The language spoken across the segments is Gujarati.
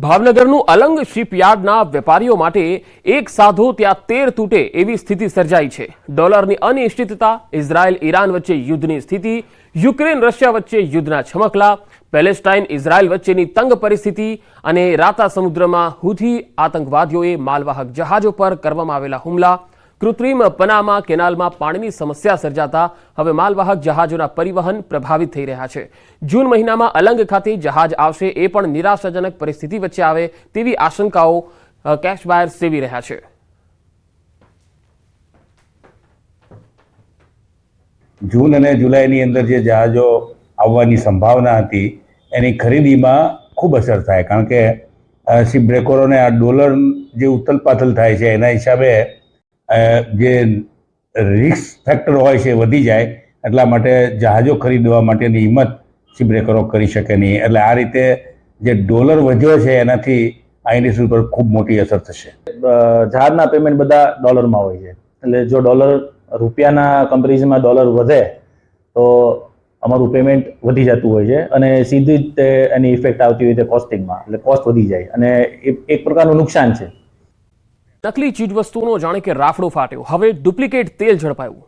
ભાવનગરનું અલંગ શિપયાર્ડના વેપારીઓ માટે એક સાધો ત્યાં તેર તૂટે એવી સ્થિતિ સર્જાઈ છે। ડોલરની અનિશ્ચિતતા, ઇઝરાયલ ઈરાન વચ્ચે યુદ્ધની સ્થિતિ, યુક્રેન રશિયા વચ્ચે યુદ્ધના છમકલા, પેલેસ્ટાઇન ઇઝરાયલ વચ્ચેની તંગ પરિસ્થિતિ અને રાતા સમુદ્રમાં હુથી આતંકવાદીઓએ માલવાહક જહાજો પર કરવામાં આવેલા હુમલા, કૃત્રિમ પનામા કેનાલમાં પાણીની સમસ્યા સર્જાતા હવે માલવાહક જહાજોના પરિવહન પ્રભાવિત થઈ રહ્યા છે। જૂન મહિનામાં અલંગ ખાતે જહાજ આવશે એ પણ નિરાશાજનક પરિસ્થિતિ વચ્ચે આવે તેવી આશંકાઓ કેશ બાયર સેવી રહ્યા છે। જૂન અને જુલાઈની અંદર જે જહાજો આવવાની સંભાવના હતી એની ખરીદીમાં ખૂબ અસર થાય, કારણ કે શિપ બ્રેકરોને આ ડોલર જે ઉથલપાથલ થાય છે એના હિસાબે જે રિસ્ક ફેક્ટર હોય છે વધી જાય, એટલા માટે જહાજો ખરીદવા માટેની હિંમત શિપ બ્રેકરો કરી શકે નહીં। એટલે આ રીતે જે ડોલર વધ્યો છે એનાથી આ ઇન્ડસ્ટ્રી પર ખૂબ મોટી અસર થશે। જહાજના પેમેન્ટ બધા ડોલરમાં હોય છે, એટલે જો ડોલર રૂપિયાના કમ્પેરિઝનમાં ડોલર વધે તો અમારું પેમેન્ટ વધી જતું હોય છે અને સીધી જ એની ઇફેક્ટ આવતી હોય છે કોસ્ટિંગમાં, એટલે કોસ્ટ વધી જાય અને એક પ્રકારનું નુકસાન છે। નકલી ચીજવસ્તુઓનો જાણે કે રાફડો ફાટ્યો, હવે ડુપ્લિકેટ તેલ ઝડપાયું।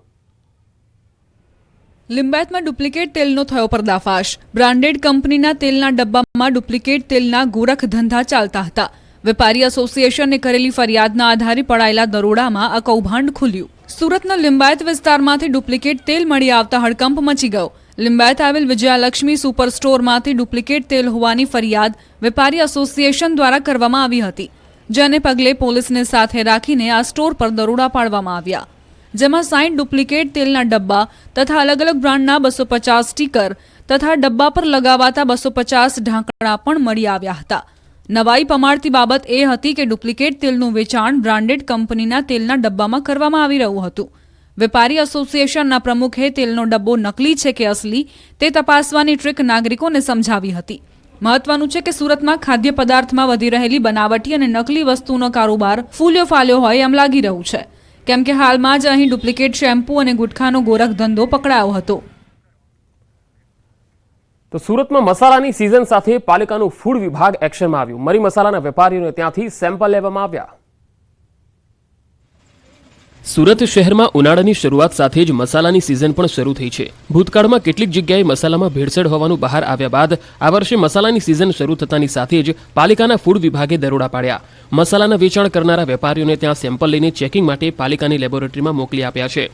લિંબાયતમાં ડુપ્લિકેટ તેલનો થયો પર્દાફાશ। બ્રાન્ડેડ કંપનીના તેલના ડબ્બામાં ડુપ્લિકેટ તેલના ગોરખ ધંધા ચાલતા હતા। વેપારી એસોસિએશને કરેલી ફરિયાદના આધારે પડાયેલા દરોડામાં આ કૌભાંડ ખુલ્યું। સુરતના લિંબાયત વિસ્તારમાંથી ડુપ્લિકેટ તેલ મળી આવતા હડકંપ મચી ગયો। લિંબાયત આવેલ વિજયાલક્ષ્મી સુપર સ્ટોરમાંથી ડુપ્લિકેટ તેલ હોવાની ફરિયાદ વેપારી એસોસિએશન દ્વારા કરવામાં આવી હતી, જેને પગલે પોલીસને સાથે રાખીને આ સ્ટોર પર દરોડા પાડવામાં આવ્યા, જેમાં 60 ડુપ્લિકેટ તેલના ડબ્બા તથા અલગ અલગ બ્રાન્ડના 250 સ્ટીકર તથા ડબ્બા પર લગાવાતા 250 ઢાંકણા પણ મળી આવ્યા હતા। નવાઈ પમાડતી બાબત એ હતી કે ડુપ્લિકેટ તેલનું વેચાણ બ્રાન્ડેડ કંપનીના તેલના ડબ્બામાં કરવામાં આવી રહ્યું હતું। વેપારી એસોસિએશનના પ્રમુખે તેલનો ડબ્બો નકલી છે કે અસલી તે તપાસવાની ટ્રીક નાગરિકોને સમજાવી હતી। મહત્વનું છે કે સુરતમાં ખાદ્ય પદાર્થમાં વધી રહેલી બનાવટી અને નકલી વસ્તુનો કારોબાર ફૂલ્યો ફાલ્યો હોય એમ લાગી રહ્યું છે, કેમ કે હાલમાં જ અહીં ડુપ્લિકેટ શેમ્પૂ અને ગુટખાનો ગોરખ ધંધો પકડાયો હતો। તો સુરતમાં મસાલાની સિઝન સાથે પાલિકાનું ફૂડ વિભાગ એક્શનમાં આવ્યું। મરી મસાલાના વેપારીઓને ત્યાંથી સેમ્પલ લેવામાં આવ્યા। સુરત શહેરમાં ઉનાળાની શરૂઆત સાથે જ મસાલાની સિઝન પણ શરૂ થઈ છે। ભૂતકાળમાં કેટલીક જગ્યાએ મસાલામાં ભેળસેળ હોવાનું બહાર આવ્યા બાદ આ વર્ષે મસાલાની સિઝન શરૂ થતાની સાથે જ પાલિકાના ફૂડ વિભાગે દરોડા પાડ્યા। મસાલાના વેચાણ કરનારા વેપારીઓને ત્યાં સેમ્પલ લઈને ચેકિંગ માટે પાલિકાની લેબોરેટરીમાં મોકલી આપ્યા છે।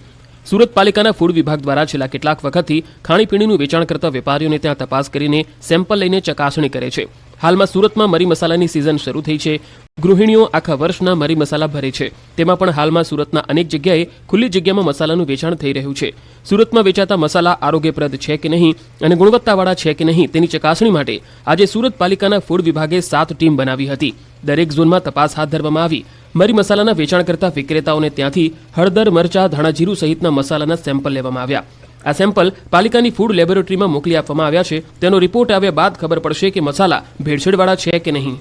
સુરત પાલિકાના ફૂડ વિભાગ દ્વારા છેલ્લા કેટલાક વખતથી ખાણીપીણીનું વેચાણ કરતા વેપારીઓને ત્યાં તપાસ કરીને સેમ્પલ લઈને ચકાસણી કરે છે। હાલમાં સુરતમાં મરી મસાલાની સિઝન શરૂ થઈ છે। ગૃહિણીઓ આખા વર્ષના મરી મસાલા ભરે છે, તેમાં પણ હાલમાં સુરતના અનેક જગ્યાએ ખુલ્લી જગ્યામાં મસાલાનું વેચાણ થઈ રહ્યું છે। સુરતમાં વેચાતા મસાલા આરોગ્યપ્રદ છે કે નહીં અને ગુણવત્તાવાળા છે કે નહીં તેની ચકાસણી માટે આજે સુરત પાલિકાના ફૂડ વિભાગે 7 ટીમ બનાવી હતી। દરેક ઝોનમાં તપાસ હાથ ધરવામાં આવી। મરી મસાલાના વેચાણ કરતા વિક્રેતાઓને ત્યાંથી હળદર, મરચા, ધાણાજીરું સહિતના મસાલાના સેમ્પલ લેવામાં આવ્યા। આ સેમ્પલ પાલિકાની ફૂડ લેબોરેટરીમાં મોકલી આપવામાં આવ્યા છે। તેનો રિપોર્ટ આવ્યા બાદ ખબર પડશે કે મસાલા ભેળસેળવાળા છે કે નહીં।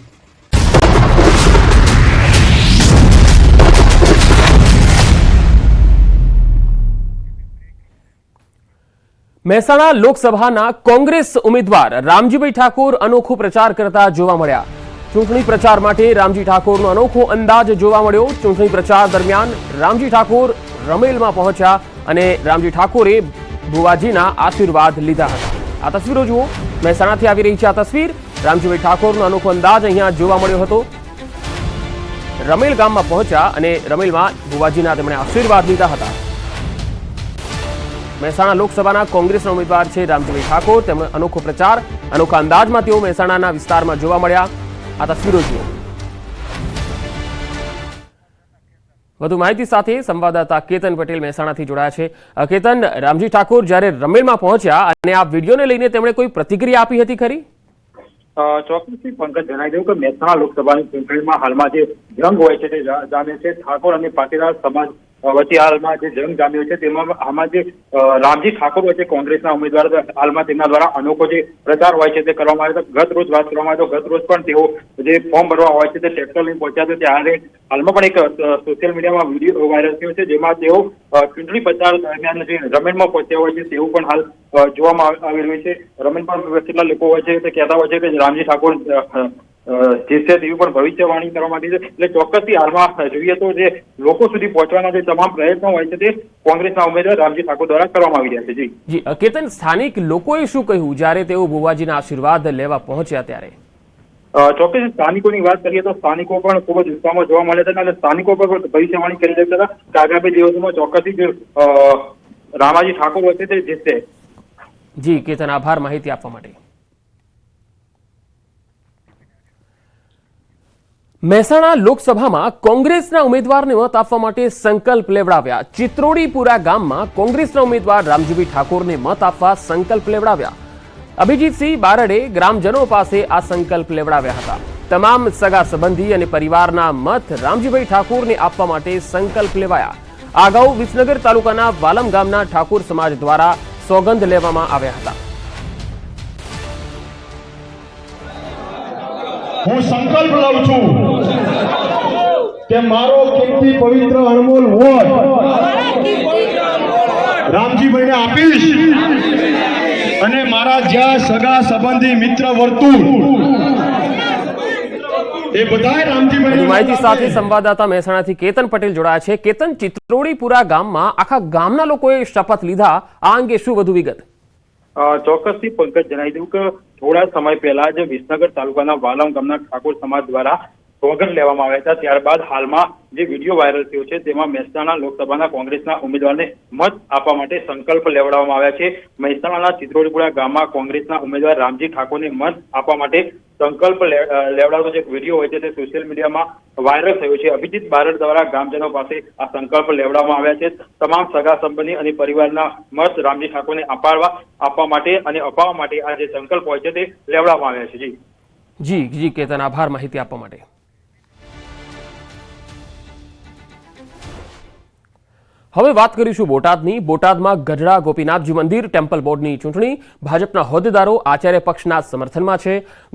મહેસાણા લોકસભાના કોંગ્રેસ ઉમેદવાર રામજીભાઈ ઠાકોર અનોખો પ્રચાર કરતા જોવા મળ્યા। ચૂંટણી પ્રચાર માટે રામજી ઠાકોરનો અનોખો અંદાજ જોવા મળ્યો। ચૂંટણી પ્રચાર દરમિયાન રામજી ઠાકોર રમેલમાં પહોંચ્યા અને રામજી ઠાકોરે ભુવાજીના આશીર્વાદ લીધા હતા। આ તસવીરો જુઓ, મહેસાણાથી આવી રહી છે આ તસવીર। રામજીભાઈ ઠાકોરનો અનોખો અંદાજ અહીંયા જોવા મળ્યો હતો। રમેલ ગામમાં પહોંચ્યા અને રમેલમાં ભુવાજીના તેમણે આશીર્વાદ લીધા હતા। મહેસાણા લોકસભાના કોંગ્રેસના ઉમેદવાર છે રામજીભાઈ ઠાકોર। તેમનો અનોખો પ્રચાર, અનોખા અંદાજમાં તેઓ મહેસાણાના વિસ્તારમાં જોવા મળ્યા। આ તસવીરો જુઓ। વધુ માહિતી સાથે સંવાદદાતા કેતન પટેલ મહેસાણાથી જોડાયા છે। કેતન, રામજી ઠાકોર જ્યારે રમેલમાં પહોંચ્યા અને આ વિડીયોને લઈને તેમણે કોઈ પ્રતિક્રિયા આપી હતી ખરી? ચોક્કસથી પંકજ જણાવી દઉં કે મહેસાણા લોકસભાની ચૂંટણીમાં હાલમાં જે જંગ હોય છે તે જામે છે। ઠાકોર અને પાટીદાર સમાજ વચ્ચે હાલમાં જે જંગ જામ્યો છે તેમાં આમાં જે રામજી ઠાકોર હોય છે કોંગ્રેસના ઉમેદવાર, હાલમાં તેમના દ્વારા અનોખો જે પ્રચાર હોય છે તે કરવામાં આવ્યો હતો। ગત રોજ વાત કરવામાં આવે તો ગત રોજ પણ તેઓ જે ફોર્મ ભરવા હોય છે તે ટ્રેક્ટર લઈને પહોંચ્યા હતા। ત્યારે હાલમાં પણ એક સોશિયલ મીડિયામાં વિડીયો વાયરલ થયો છે, જેમાં તેઓ ચૂંટણી પ્રચાર દરમિયાન જે રમેલમાં પહોંચ્યા હોય છે તેવું પણ હાલ જોવામાં આવી રહ્યું છે। રમેલ પણ કેટલા લોકો હોય છે તે કહેતા હોય છે કે રામજી ઠાકોર જે છે તેવી પણ ભવિષ્યવાણી કરવામાં આવી છે. એટલે ચોક્કસથી હાલમાં જોઈએ તો જે લોકો સુધી પહોંચવાના જે તમામ પ્રયત્નો હોય છે તે કોંગ્રેસના ઉમેદવાર રામજી ઠાકોર દ્વારા કરવામાં આવી રહ્યા છે. જી કેતન, સ્થાનિક લોકોએ શું કહ્યું જ્યારે તેઓ બુવાજીના આશીર્વાદ લેવા પહોંચ્યા ત્યારે? ચોક્કસ સ્થાનિકોની વાત કરીએ તો સ્થાનિકો પણ ખૂબ જ ઉત્સાહમાં જોવા મળ્યા હતા અને સ્થાનિકો પણ ભવિષ્યવાણી કરી રહ્યા હતા કે આગામી દિવસોમાં ચોક્કસથી જે રામાજી ઠાકોર હોય છે તે જીતશે. જી કેતન, આભાર માહિતી આપવા માટે. મહેસાણા લોકસભામાં કોંગ્રેસના ઉમેદવારને મત આપવા માટે સંકલ્પ લેવડાવ્યા. ચિત્રોડીપુરા ગામમાં કોંગ્રેસના ઉમેદવાર રામજીભાઈ ઠાકોરને મત આપવા સંકલ્પ લેવડાવ્યા. અભિજીતસિંહ બારડે ગ્રામજનો પાસે આ સંકલ્પ લેવડાવ્યા હતા. તમામ સગા સંબંધી અને પરિવારના મત રામજીભાઈ ઠાકોરને આપવા માટે સંકલ્પ લેવાયા. આ અગાઉ વિસનગર તાલુકાના વાલમ ગામના ઠાકોર સમાજ દ્વારા સોગંદ લેવામાં આવ્યા હતા. હું સંકલ્પ લઉં છું કે મારો કિંમતી પવિત્ર અનમોલ વોટ રામજીભાઈને આપીશ અને મારા જ્યાં સગા સંબંધી મિત્ર વર્તુળ એ બધાય રામજીભાઈ. માહિતી સાથે સંવાદદાતા મહેસાણાથી કેતન પટેલ જોડાયા છે. કેતન, ચિત્રોડીપુરા ગામમાં આખા ગામના લોકોએ શપથ લીધા. આ અંગે શું વધુ વિગત? ચોક્કસથી પંકજ જણાવી દઉં કે થોડા સમય પહેલા જ વિસનગર તાલુકાના વાલમ ગામના ઠાકોર સમાજ દ્વારા સોગંદ લેવામાં આવ્યા હતા. ત્યારબાદ હાલમાં જે વિડીયો વાયરલ થયો છે તેમાં મહેસાણા લોકસભાના કોંગ્રેસના ઉમેદવારને મત આપવા માટે સંકલ્પ લેવડાવવામાં આવ્યા છે. મહેસાણાના ચિત્રોડીપુરા ગામમાં કોંગ્રેસના ઉમેદવાર રામજી ઠાકોરને મત આપવા માટે સંકલ્પ લેવડાવતો જે વિડીયો હોય છે તે સોશિયલ મીડિયામાં વાયરલ થયો છે. અભિજીત બારડ દ્વારા ગ્રામજનો પાસે આ સંકલ્પ લેવડાવવામાં આવ્યા છે. તમામ સગા સંબંધી અને પરિવારના મત રામજી ઠાકોરને આપવા માટે અને અપાવવા માટે આ જે સંકલ્પ હોય છે તે લેવડાવવામાં આવ્યા છે. જી કેતન, આભાર માહિતી આપવા માટે. હવે વાત કરીશું બોટાદની. બોટાદમાં ગઢડા ગોપીનાથજી મંદિર ટેમ્પલ બોર્ડની ચૂંટણી ભાજપના હોદ્દેદારો આચાર્ય પક્ષના સમર્થનમાં છે.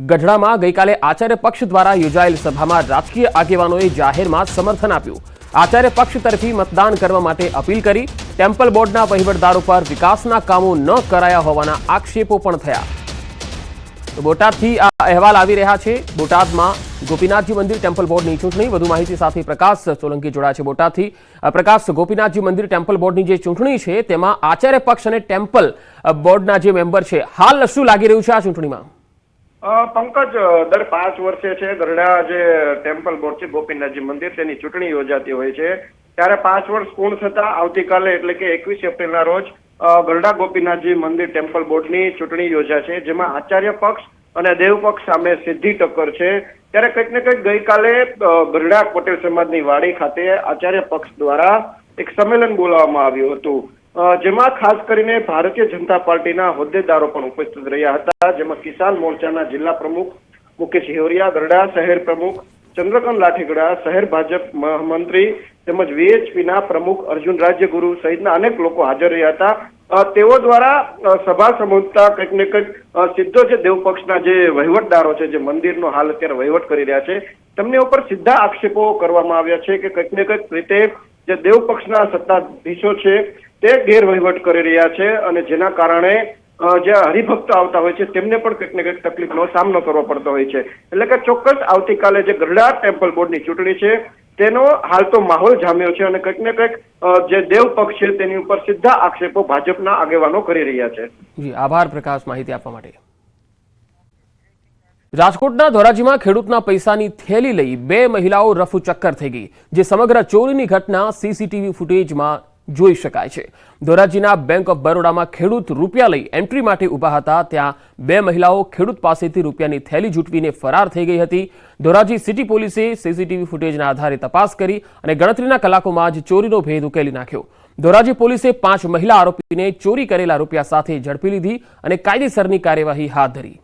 ગઢડામાં ગઈકાલે આચાર્ય પક્ષ દ્વારા યોજાયેલ સભામાં રાજકીય આગેવાનોએ જાહેરમાં સમર્થન આપ્યું. આચાર્ય પક્ષ તરફી મતદાન કરવા માટે અપીલ કરી. ટેમ્પલ બોર્ડના વહીવટદારો પર વિકાસના કામો ન કરાયા હોવાના આક્ષેપો પણ થયા. બોટાદથી આ અહેવાલ આવી રહ્યા છે. બોટાદમાં ગોપીનાથજી મંદિર ટેમ્પલ બોર્ડની ચૂંટણી. વધુ માહિતી સાથે પ્રકાશ સોલંકી જોડાયા છે બોટાદથી. પ્રકાશ, ગોપીનાથજી મંદિર ટેમ્પલ બોર્ડની જે ચૂંટણી છે તેમાં આચાર્ય પક્ષ અને ટેમ્પલ બોર્ડના જે મેમ્બર છે, હાલ શું લાગી રહ્યું છે આ ચૂંટણીમાં? પંકજ, દર 5 વર્ષે છે ગઢડા જે ટેમ્પલ બોર્ડ છે ગોપીનાથજી મંદિર તેની ચૂંટણી યોજાતી હોય છે. ત્યારે 5 વર્ષ પૂર્ણ થતા આવતીકાલે એટલે કે 21 એપ્રિલના રોજ ગઢડા ગોપીનાથજી મંદિર ટેમ્પલ બોર્ડની ચૂંટણી યોજાશે, જેમાં આચાર્ય પક્ષ અને દેવ પક્ષ સામે સીધી ટક્કર છે. ત્યારે કંઈક ને કંઈક ગઈકાલે ગઢડા પટેલ સમાજની વાડી ખાતે આચાર્ય પક્ષ દ્વારા એક સંમેલન બોલાવવામાં આવ્યું હતું, જેમાં ખાસ કરીને ભારતીય જનતા પાર્ટીના હોદ્દેદારો પણ ઉપસ્થિત રહ્યા હતા. જેમાં કિસાન મોરચાના જિલ્લા પ્રમુખ મુકેશ હિવરિયા, ગઢડા શહેર પ્રમુખ ચંદ્રકાંત લાઠીગડા, શહેર ભાજપ મહામંત્રી તેમજ વીએચપીના પ્રમુખ અર્જુન રાજ્યગુરુ સહિતના અનેક લોકો હાજર રહ્યા હતા. તેઓ દ્વારા સભા સંબોધતા કંઈક ને કંઈક સીધો જે દેવ પક્ષના જે વહીવટદારો છે, જે મંદિરનો હાલ અત્યારે વહીવટ કરી રહ્યા છે, તેમની ઉપર સીધા આક્ષેપો કરવામાં આવ્યા છે કે કંઈક ને કંઈક રીતે જે દેવ પક્ષના સત્તાધીશો છે તે ગેરવહીવટ કરી રહ્યા છે અને જેના કારણે જે હરિભક્તો આવતા હોય છે તેમને પણ કંઈક ને કંઈક તકલીફનો સામનો કરવો પડતો હોય છે. એટલે કે ચોક્કસ આવતીકાલે જે ગઢડા ટેમ્પલ બોર્ડની ચૂંટણી છે તેનો હાલ તો માહોલ જામ્યો છે અને કંઈક ને કંઈક જે દેવ પક્ષ છે તેની ઉપર સીધા આક્ષેપો ભાજપના આગેવાનો કરી રહ્યા છે. જી આભાર પ્રકાશ માહિતી આપવા માટે. રાજકોટના ધોરાજીમાં ખેડૂતના પૈસાની થેલી લઈ 2 મહિલાઓ રફુ ચક્કર થઈ ગઈ, જે સમગ્ર ચોરીની ઘટના સીસીટીવી ફૂટેજમાં જોઈ શકાય છે. ધોરાજીના બેંક ઓફ બરોડામાં ખેડૂત રૂપિયા લઈ એન્ટ્રી માટે ઊભા હતા, ત્યાં 2 મહિલાઓ ખેડૂત પાસેથી રૂપિયાની થેલી ઝૂંટવીને ફરાર થઈ ગઈ હતી. ધોરાજી સિટી પોલીસે સીસીટીવી ફૂટેજના આધારે તપાસ કરી અને ગણતરીના કલાકોમાં જ ચોરીનો ભેદ ઉકેલી નાખ્યો. ધોરાજી પોલીસે 5 મહિલા આરોપીને ચોરી કરેલા રૂપિયા સાથે ઝડપી લીધી અને કાયદેસરની કાર્યવાહી હાથ ધરી.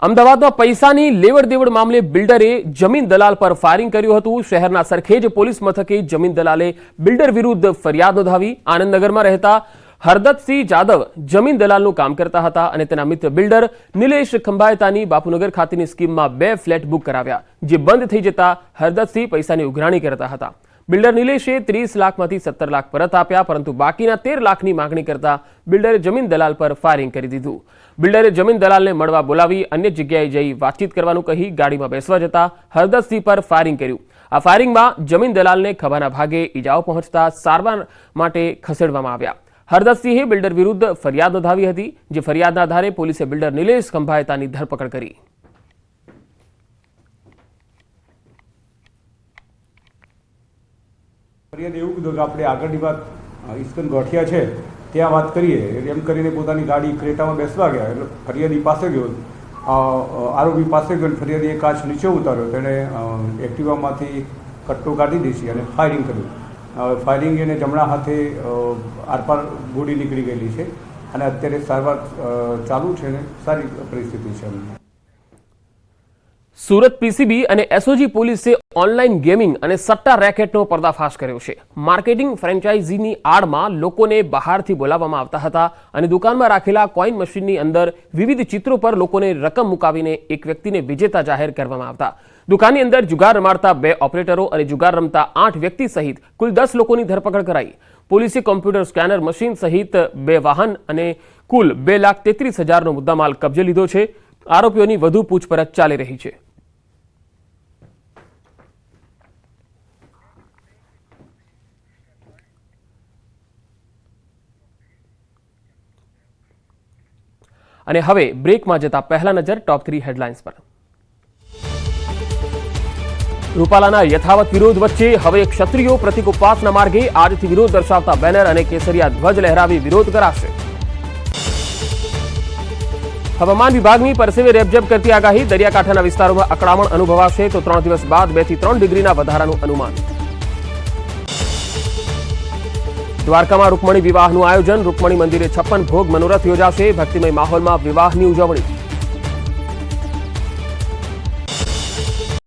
અમદાવાદમાં પૈસાની લેવડ દેવડ મામલે બિલ્ડરે જમીન દલાલ પર ફાયરિંગ કર્યું હતું. શહેરના સરખેજ પોલીસ મથકે જમીન દલાલે બિલ્ડર વિરુદ્ધ ફરિયાદ નોંધાવી. આનંદનગરમાં રહેતા હરદતસિંહ જાદવ જમીન દલાલનું કામ કરતા હતા અને તેના મિત્ર બિલ્ડર નિલેશ ખંભાયતાની બાપુનગર ખાતેની સ્કીમમાં 2 ફ્લેટ બુક કરાવ્યા, જે બંધ થઈ જતા હરદતસિંહ પૈસાની ઉઘરાણી કરતા હતા. બિલ્ડર નિલેશે 30 લાખમાંથી 17 લાખ પરત આપ્યા, પરંતુ બાકીના 13 લાખની માંગણી કરતા બિલ્ડરે જમીન દલાલ પર ફાયરિંગ કરી દીધું. બિલ્ડરે જમીન દલાલને મળવા બોલાવી અન્ય જગ્યાએ જઈ વાતચીત કરવાનું કહી ગાડીમાં બેસવા જતા હરદતસિંહ પર ફાયરિંગ કર્યું. આ ફાયરિંગમાં જમીન દલાલને ખભાના ભાગે ઈજાઓ પહોંચતા સારવાર માટે ખસેડવામાં આવ્યા. હરદતસિંહે બિલ્ડર વિરુદ્ધ ફરિયાદ નોંધાવી હતી, જે ફરિયાદના આધારે પોલીસે બિલ્ડર નિલેશ ખંભાયતાની ધરપકડ કરી. ફરિયાદ એવું કીધું કે આપણે આગળની વાત ઈસ્કન ગોઠિયા છે ત્યાં વાત કરીએ, એમ કરીને પોતાની ગાડી ક્રેટામાં બેસવા ગયા. એટલે ફરિયાદી પાસે ગયો, આરોપી પાસે ગયો, ફરિયાદીએ કાચ નીચે ઉતાર્યો. તેણે એક્ટિવામાંથી કટ્ટો કાઢી દીધી અને ફાયરિંગ કર્યું. ફાયરિંગ એને જમણા હાથે આરપાર ગોળી નીકળી ગયેલી છે અને અત્યારે સારવાર ચાલુ છે અને સારી પરિસ્થિતિ છે. સુરત પીસીબી અને એસઓજી પોલીસે ઓનલાઈન ગેમિંગ અને સટ્ટા રેકેટનો પર્દાફાશ કર્યો છે. માર્કેટિંગ ફ્રેન્ચાઇઝીની આડમાં લોકોને બહારથી બોલાવવામાં આવતા હતા અને દુકાનમાં રાખેલા કોઈન મશીનની અંદર વિવિધ ચિત્રો પર લોકોને રકમ મુકાવીને એક વ્યક્તિને વિજેતા જાહેર કરવામાં આવતા. દુકાનની અંદર જુગાર રમાડતા 2 ઓપરેટરો અને જુગાર રમતા 8 વ્યક્તિ સહિત કુલ 10 લોકોની ધરપકડ કરાઈ. પોલીસે કોમ્પ્યુટર સ્કેનર મશીન સહિત 2 વાહન અને કુલ 2,33,000નો મુદ્દામાલ કબજે લીધો છે. આરોપીઓની વધુ પૂછપરછ ચાલી રહી છે. અને હવે બ્રેકમાં જતા પહેલા નજર ટોપ 3 હેડલાઇન્સ પર. રૂપાલાના યથાવત વિરોધ વચ્ચે હવે ક્ષત્રિયો પ્રતિક ઉપવાસના માર્ગે આજથી વિરોધ દર્શાવતા બેનર અને કેસરિયા ધ્વજ લહેરાવી વિરોધ કરાશે. હવામાન વિભાગની પરસેવે રેબઝેબ કરતી આગાહી, દરિયાકાંઠાના વિસ્તારોમાં અકળામણ અનુભવાશે તો 3 દિવસ બાદ 2 થી 3 ડિગ્રીના વધારાનું અનુમાન. દ્વારકામાં રૂકમણી વિવાહનું આયોજન, રૂકમણી મંદિરે 56 ભોગ મનોરથ યોજાશે. ભક્તિમય માહોલમાં વિવાહની ઉજવણી.